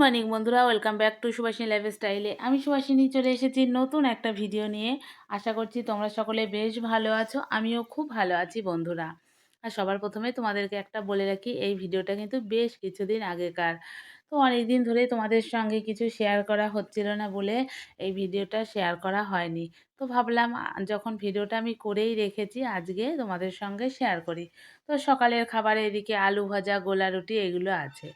Morning বন্ধুরা, welcome back to Subhashini লাইফস্টাইলে। আমি সুভাষিনী চলে এসেছি নতুন একটা ভিডিও নিয়ে। আশা করছি তোমরা সকলে বেশ ভালো আছো, আমিও খুব ভালো আছি বন্ধুরা। আর সবার প্রথমে তোমাদেরকে একটা বলে রাখি, এই ভিডিওটা কিন্তু বেশ কিছুদিন আগেকার। তো অনেক দিন ধরেই তোমাদের সঙ্গে কিছু শেয়ার করা হচ্ছিল না বলে এই ভিডিওটা শেয়ার করা হয়নি। তো ভাবলাম যখন ভিডিওটা আমি করেই রেখেছি, আজকে তোমাদের সঙ্গে শেয়ার করি। তো সকালের খাবারে এদিকে আলু ভাজা, গোলা রুটি এগুলো আছে।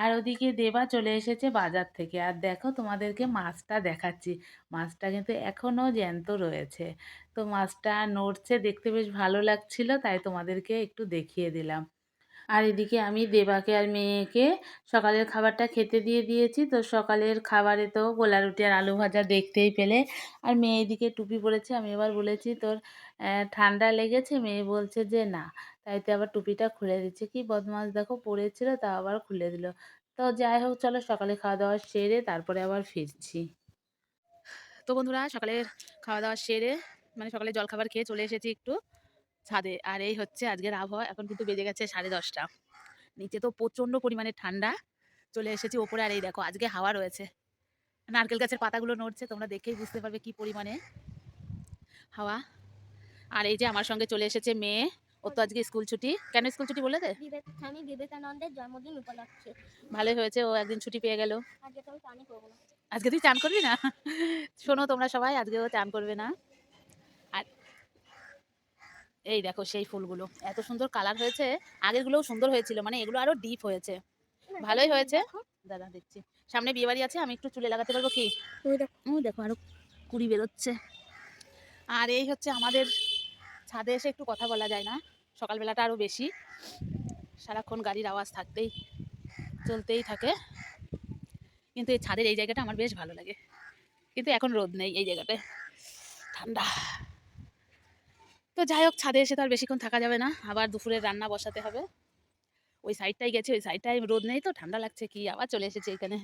আর ওদিকে দেবা চলে এসেছে বাজার থেকে। আর দেখো তোমাদেরকে মাছটা দেখাচ্ছি। মাছটা কিন্তু এখনও জ্যান্ত রয়েছে। তো মাছটা নড়ছে, দেখতে বেশ ভালো লাগছিল, তাই তোমাদেরকে একটু দেখিয়ে দিলাম। আর এদিকে আমি দেবাকে আর মেয়েকে সকালের খাবারটা খেতে দিয়ে দিয়েছি। তো সকালের খাবারে তো গোলা রুটি আর আলু ভাজা দেখতেই পেলে। আর মেয়ে এদিকে টুপি পরেছে। আমি এবার বলেছি তোর ঠান্ডা লেগেছে? মেয়ে বলছে যে না। তাই তো আবার টুপিটা খুলে দিচ্ছে। কি বদমাস দেখো, পরেছিল তা আবার খুলে দিল। তো যাই হোক, চলো সকালে খাওয়া দাওয়া সেরে তারপরে আবার ফিরছি। তো বন্ধুরা, সকালের খাওয়া দাওয়া সেরে মানে সকালে জলখাবার খেয়ে চলে এসেছি একটু ছাদে। আর এই হচ্ছে আজকের আবহাওয়া। এখন কিন্তু বেজে গেছে 10:30। নিচে তো প্রচণ্ড পরিমাণে ঠান্ডা। চলে এসেছি ওপরে। আর এই দেখো আজকে হাওয়া রয়েছে, নারকেল গাছের পাতাগুলো নড়ছে, তোমরা দেখেই বুঝতে পারবে কি পরিমাণে হাওয়া। আর এই যে আমার সঙ্গে চলে এসেছে মেয়ে। ও তো আজকে স্কুল ছুটি। কেন স্কুল ছুটি বলে দে? স্বামী বিবেকানন্দের জন্মদিন উপলক্ষে। ভালোই হয়েছে, ও একদিন ছুটি পেয়ে গেল। আজকে তো আমি চানই করবো না। আজকে তুই চান করবি না? শোনো তোমরা সবাই, আজকে ও চান করবে না। আর এই দেখো সেই ফুলগুলো এত সুন্দর কালার হয়েছে। আগেরগুলোও সুন্দর হয়েছিল, মানে এগুলো আরো ডিপ হয়েছে। ভালোই হয়েছে। দাদা দেখছি সামনে বিয়ে বাড়ি আছে, আমি একটু চুলে লাগাতে পারবো কি? ওই দেখো আরো কুড়ি বেরোচ্ছে। আর এই হচ্ছে আমাদের ছাদে এসে একটু কথা বলা যায় না, সকালবেলাটা আরো বেশি। সারাক্ষণ গাড়ির আওয়াজ থাকতেই চলতেই থাকে। কিন্তু এই ছাদের এই জায়গাটা আমার বেশ ভালো লাগে। কিন্তু এখন রোদ নেই এই জায়গাটায়, ঠান্ডা। তো যাই হোক, ছাদে এসে তো আর বেশিক্ষণ থাকা যাবে না, আবার দুপুরের রান্না বসাতে হবে। ওই সাইডটাই গেছে, ওই সাইডটায় রোদ নেই তো ঠান্ডা লাগছে কি, আবার চলে এসেছে এখানে।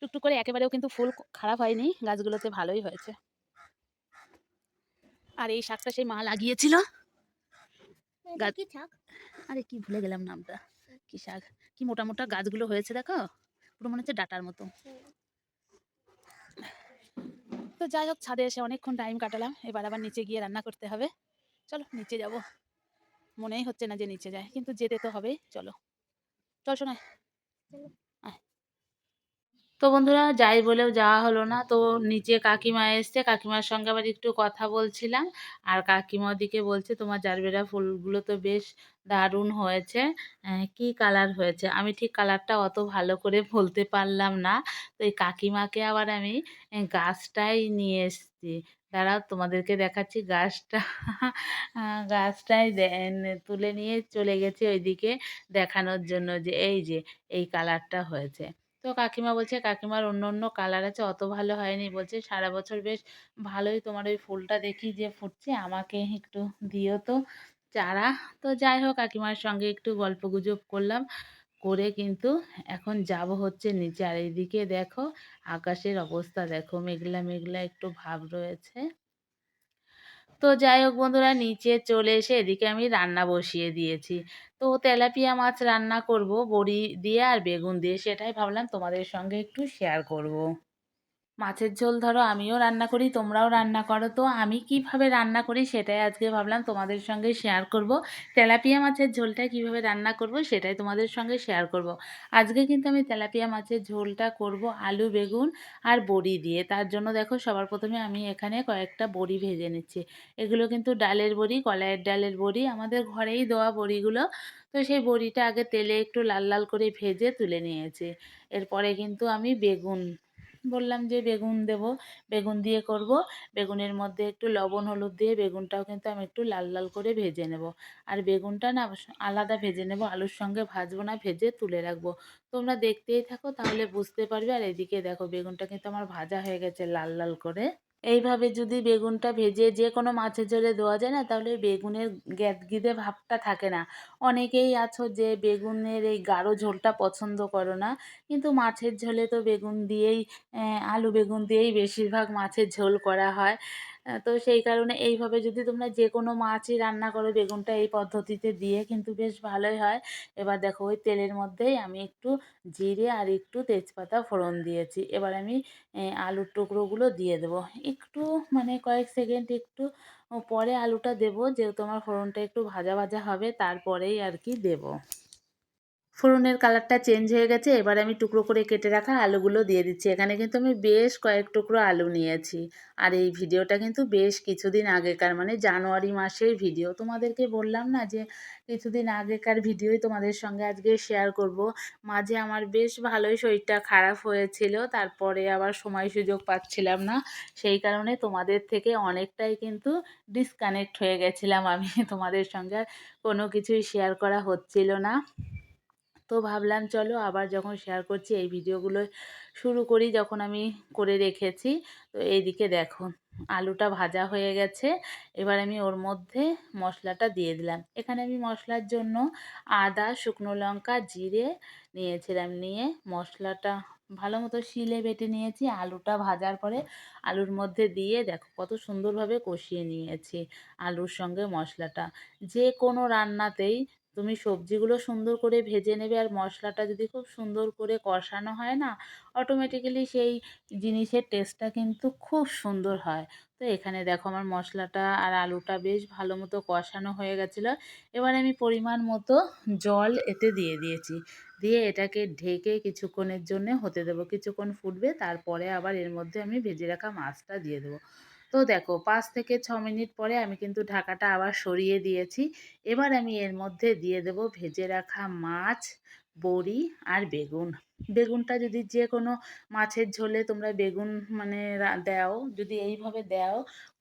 টুকটুক করে একেবারেও কিন্তু ফুল খারাপ হয়নি, গাছগুলোতে ভালোই হয়েছে। আর এই শাকটা সেই মা লাগিয়েছিল। কি শাক? আরে কি ভুলে গেলাম নামটা। কি শাক, কি মোটা মোটা গাছগুলো হয়েছে দেখো, পুরো মনে হচ্ছে ডাটার মতো। তো যাই হোক, ছাদে এসে অনেকক্ষণ টাইম কাটালাম। এবার আবার নিচে গিয়ে রান্না করতে হবে। চলো নিচে যাব। মনেই হচ্ছে না যে নিচে যায়, কিন্তু যেতে তো হবেই। চলো চল শোনায়। তো বন্ধুরা, যাই বলেও যাওয়া হলো না। তো নিচে কাকিমা এসছে, কাকিমার সঙ্গে আবার একটু কথা বলছিলাম। আর কাকিমা ওদিকে বলছে তোমার জারবেরা ফুলগুলো তো বেশ দারুণ হয়েছে। কি কালার হয়েছে? আমি ঠিক কালারটা অত ভালো করে বলতে পারলাম না। তো এই কাকিমাকে আবার আমি গাছটাই নিয়ে এসেছি। দাঁড়াও তোমাদেরকে দেখাচ্ছি গাছটা। গাছটাই তুলে নিয়ে চলে গেছে ওইদিকে দেখানোর জন্য যে এই যে এই কালারটা হয়েছে। তো কাকিমা বলছে কাকিমার অন্য অন্য কালার আছে, অত ভালো হয়নি। বলছে সারা বছর বেশ ভালোই তোমার ওই ফুলটা দেখি যে ফুটছে, আমাকে একটু দিও তো চারা। তো যাই হোক, কাকিমার সঙ্গে একটু গল্প গুজব করলাম, করে কিন্তু এখন যাব হচ্ছে নিচে। আর এইদিকে দেখো আকাশের অবস্থা দেখো, মেঘলা মেঘলা একটু ভাব রয়েছে। তো যাই হোক বন্ধুরা, নিচে চলে এসে এদিকে আমি রান্না বসিয়ে দিয়েছি। তো তেলাপিয়া মাছ রান্না করব বড়ি দিয়ে আর বেগুন দিয়ে, সেটাই ভাবলাম তোমাদের সঙ্গে একটু শেয়ার করব। মাছের ঝোল ধরো আমিও রান্না করি, তোমরাও রান্না করো। তো আমি কিভাবে রান্না করি সেটাই আজকে ভাবলাম তোমাদের সঙ্গে শেয়ার করব। তেলাপিয়া মাছের ঝোলটা কিভাবে রান্না করব সেটাই তোমাদের সঙ্গে শেয়ার করব। আজকে কিন্তু আমি তেলাপিয়া মাছের ঝোলটা করব আলু বেগুন আর বড়ি দিয়ে। তার জন্য দেখো সবার প্রথমে আমি এখানে কয়েকটা বড়ি ভেজে নিচ্ছি। এগুলো কিন্তু ডালের বড়ি, কলাইয়ের ডালের বড়ি, আমাদের ঘরেই দেওয়া বড়িগুলো। তো সেই বড়িটা আগে তেলে একটু লাল লাল করে ভেজে তুলে নিয়েছি। এরপরে কিন্তু আমি বেগুন বললাম যে বেগুন দেব, বেগুন দিয়ে করব। বেগুনের মধ্যে একটু লবণ হলুদ দিয়ে বেগুনটাও কিন্তু আমি একটু লাল লাল করে ভেজে নেব। আর বেগুনটা না আলাদা ভেজে নেব, আলুর সঙ্গে ভাজবো না, ভেজে তুলে রাখবো। তোমরা দেখতেই থাকো তাহলে বুঝতে পারবে। আর এদিকে দেখো বেগুনটা কিন্তু আমার ভাজা হয়ে গেছে লাল লাল করে। এইভাবে যদি বেগুনটা ভেজে যে কোনো মাছের ঝোলে দেওয়া যায় না, তাহলে বেগুনের গ্যাদগিদে ভাবটা থাকে না। অনেকেই আছো যে বেগুনের এই গাঢ় ঝোলটা পছন্দ করো না, কিন্তু মাছের ঝোলে তো বেগুন দিয়েই আলু বেগুন দিয়েই বেশিরভাগ মাছের ঝোল করা হয়। তো সেই কারণে এইভাবে যদি তোমরা যে কোনো মাছই রান্না করো বেগুনটা এই পদ্ধতিতে দিয়ে কিন্তু বেশ ভালোই হয়। এবার দেখো ওই তেলের মধ্যেই আমি একটু জিরে আর একটু তেজপাতা ফোড়ন দিয়েছি। এবার আমি আলুর টুকরোগুলো দিয়ে দেবো। একটু মানে কয়েক সেকেন্ড একটু পরে আলুটা দেবো, যেহেতু আমার ফোড়নটা একটু ভাজা ভাজা হবে তারপরেই আর কি দেবো। ফোড়নের কালারটা চেঞ্জ হয়ে গেছে, এবার আমি টুকরো করে কেটে রাখা আলুগুলো দিয়ে দিচ্ছি। এখানে কিন্তু আমি বেশ কয়েক টুকরো আলু নিয়েছি। আর এই ভিডিওটা কিন্তু বেশ কিছুদিন আগেকার, মানে জানুয়ারি মাসের ভিডিও। তোমাদেরকে বললাম না যে কিছুদিন আগেকার ভিডিওই তোমাদের সঙ্গে আজকে শেয়ার করব। মাঝে আমার বেশ ভালোই শরীরটা খারাপ হয়েছিল, তারপরে আবার সময় সুযোগ পাচ্ছিলাম না। সেই কারণে তোমাদের থেকে অনেকটাই কিন্তু ডিসকানেক্ট হয়ে গেছিলাম আমি। তোমাদের সঙ্গে কোনো কিছুই শেয়ার করা হচ্ছিল না। তো ভাবলাম চলো আবার যখন শেয়ার করছি এই ভিডিওগুলো শুরু করি, যখন আমি করে রেখেছি। তো এইদিকে দেখো আলুটা ভাজা হয়ে গেছে। এবার আমি ওর মধ্যে মশলাটা দিয়ে দিলাম। এখানে আমি মশলার জন্য আদা, শুকনো লঙ্কা, জিরে নিয়েছিলাম। নিয়ে মশলাটা ভালো মতো শিলে বেটে নিয়েছি। আলুটা ভাজার পরে আলুর মধ্যে দিয়ে দেখো কত সুন্দরভাবে কষিয়ে নিয়েছি আলুর সঙ্গে মশলাটা। যে কোনো রান্নাতেই তুমি সবজিগুলো সুন্দর করে ভেজে নেবে, আর মশলাটা যদি খুব সুন্দর করে কষানো হয় না, অটোমেটিক্যালি সেই জিনিসের টেস্টটা কিন্তু খুব সুন্দর হয়। তো এখানে দেখো আমার মশলাটা আর আলুটা বেশ ভালো মতো কষানো হয়ে গেছিলো। এবার আমি পরিমাণ মতো জল এতে দিয়ে দিয়েছি। দিয়ে এটাকে ঢেকে কিছুক্ষণের জন্য হতে দেবো। কিছুক্ষণ ফুটবে, তারপরে আবার এর মধ্যে আমি ভেজে রাখা মাছটা দিয়ে দেবো। তো দেখো ৫ থেকে ৬ মিনিট পরে আমি কিন্তু ঢাকাটা আবার সরিয়ে দিয়েছি। এবার আমি এর মধ্যে দিয়ে দেব ভেজে রাখা মাছ, বড়ি আর বেগুন। বেগুনটা যদি যে কোনো মাছের ঝোলে তোমরা বেগুন মানে দাও, যদি এইভাবে দাও,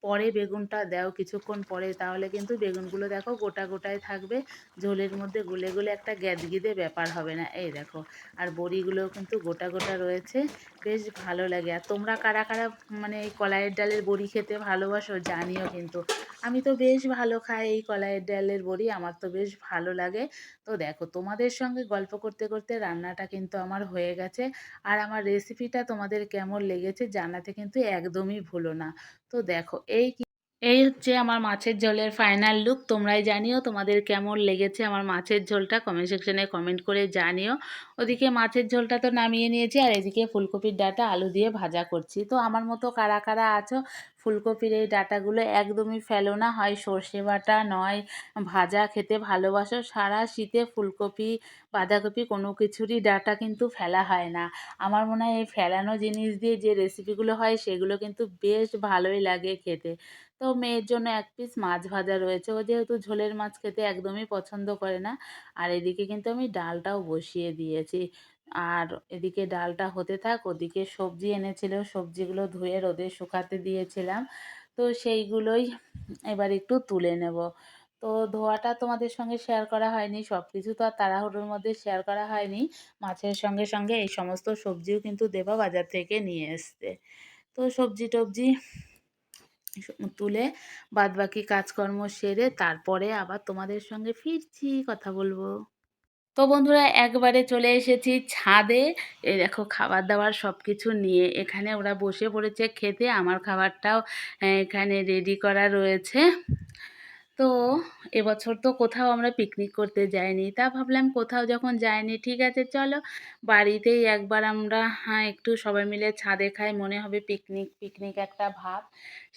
পরে বেগুনটা দাও কিছুক্ষণ পরে, তাহলে কিন্তু বেগুনগুলো দেখো গোটা গোটায় থাকবে, ঝোলের মধ্যে গুলে গুলে একটা গ্যাদগিদে ব্যাপার হবে না। এই দেখো, আর বড়িগুলোও কিন্তু গোটা গোটা রয়েছে, বেশ ভালো লাগে। আর তোমরা কারা কারা মানে এই কলাইয়ের ডালের বড়ি খেতে ভালোবাসো জানিও কিন্তু। আমি তো বেশ ভালো খাই এই কলাইয়ের ডালের বড়ি, আমার তো বেশ ভালো লাগে। তো দেখো তোমাদের সঙ্গে গল্প করতে করতে রান্নাটা কিন্তু আমার হয়ে গেছে। আর আমার রেসিপিটা তোমাদের কেমন লেগেছে জানাতে কিন্তু একদমই ভুলো না। তো দেখো এই হচ্ছে আমার মাছের ঝোলের ফাইনাল লুক। তোমরাই জানিও তোমাদের কেমন লেগেছে আমার মাছের ঝোলটা, কমেন্ট সেকশনে কমেন্ট করে জানিও। ওদিকে মাছের ঝোলটা তো নামিয়ে নিয়েছি, আর এদিকে ফুলকপির ডাঁটা আলু দিয়ে ভাজা করছি। তো আমার মতো কারা কারা আছো ফুলকপির এই ডাঁটাগুলো একদমই ফেলো না, হয় সর্ষে বাটা নয় ভাজা খেতে ভালোবাসো। সারা শীতে ফুলকপি, বাঁধাকপি কোনো কিছুরই ডাঁটা কিন্তু ফেলা হয় না। আমার মনে হয় এই ফেলানো জিনিস দিয়ে যে রেসিপিগুলো হয় সেগুলো কিন্তু বেশ ভালোই লাগে খেতে। তো মেয়ের জন্য এক পিস মাছ ভাজা রয়েছে, ও যেহেতু ঝোলের মাছ খেতে একদমই পছন্দ করে না। আর এদিকে কিন্তু আমি ডালটাও বসিয়ে দিয়েছি। আর এদিকে ডালটা হতে থাক, ওদিকে সবজি এনেছিল, সবজিগুলো ধুয়ে রোদে শুকাতে দিয়েছিলাম। তো সেইগুলোই এবার একটু তুলে নেব। তো ধোয়াটা তোমাদের সঙ্গে শেয়ার করা হয়নি, সব কিছু তো আর তাড়াহুড়োর মধ্যে শেয়ার করা হয়নি। মাছের সঙ্গে সঙ্গে এই সমস্ত সবজিও কিন্তু দেবা বাজার থেকে নিয়ে এসছে। তো সবজি টবজি তুলে বাদবাকি কাজকর্ম সেরে তারপরে আবার তোমাদের সঙ্গে ফিরছি, কথা বলবো। তো বন্ধুরা একবারে চলে এসেছি ছাদে। এই দেখো খাবার দাবার সব কিছু নিয়ে এখানে ওরা বসে পড়েছে খেতে। আমার খাবারটাও এখানে রেডি করা রয়েছে। তো এবছর তো কোথাও আমরা পিকনিক করতে যাইনি, তা ভাবলাম কোথাও যখন যাইনি ঠিক আছে চলো বাড়িতেই একবার আমরা একটু সবাই মিলে ছাদে খাই, মনে হবে পিকনিক পিকনিক একটা ভাব।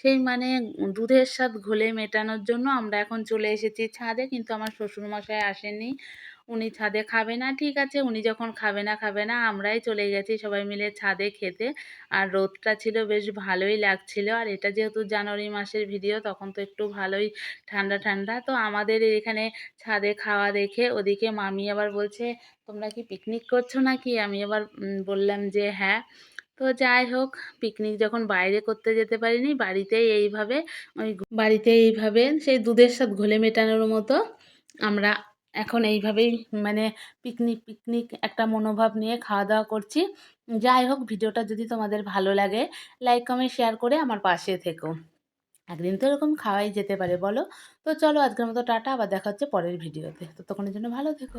সেই মানে দুধের স্বাদ ঘোলে মেটানোর জন্য আমরা এখন চলে এসেছি ছাদে। কিন্তু আমার শ্বশুরমশাই আসেননি, উনি ছাদে খাবে না। ঠিক আছে, উনি যখন খাবে না আমরাই চলে গেছি সবাই মিলে ছাদে খেতে। আর রোদটা ছিল বেশ ভালোই লাগছিল। আর এটা যেহেতু জানুয়ারি মাসের ভিডিও, তখন তো একটু ভালোই ঠান্ডা ঠান্ডা। তো আমাদের এখানে ছাদে খাওয়া দেখে ওদিকে মামি আবার বলছে তোমরা কি পিকনিক করছো নাকি? আমি আবার বললাম যে হ্যাঁ। তো যাই হোক, পিকনিক যখন বাইরে করতে যেতে পারিনি, বাড়িতেই এইভাবে সেই দুধের স্বাদ ঘোলে মেটানোর মতো আমরা এখন এইভাবেই মানে পিকনিক পিকনিক একটা মনোভাব নিয়ে খাওয়া দাওয়া করছি। যাই হোক, ভিডিওটা যদি তোমাদের ভালো লাগে লাইক কমেন্ট শেয়ার করে আমার পাশে থেকো। একদিন তো এরকম খাওয়াই যেতে পারে বলো। তো চলো আজকের মতো টাটা, আবার দেখা হচ্ছে পরের ভিডিওতে। ততক্ষণের জন্য ভালো থেকো।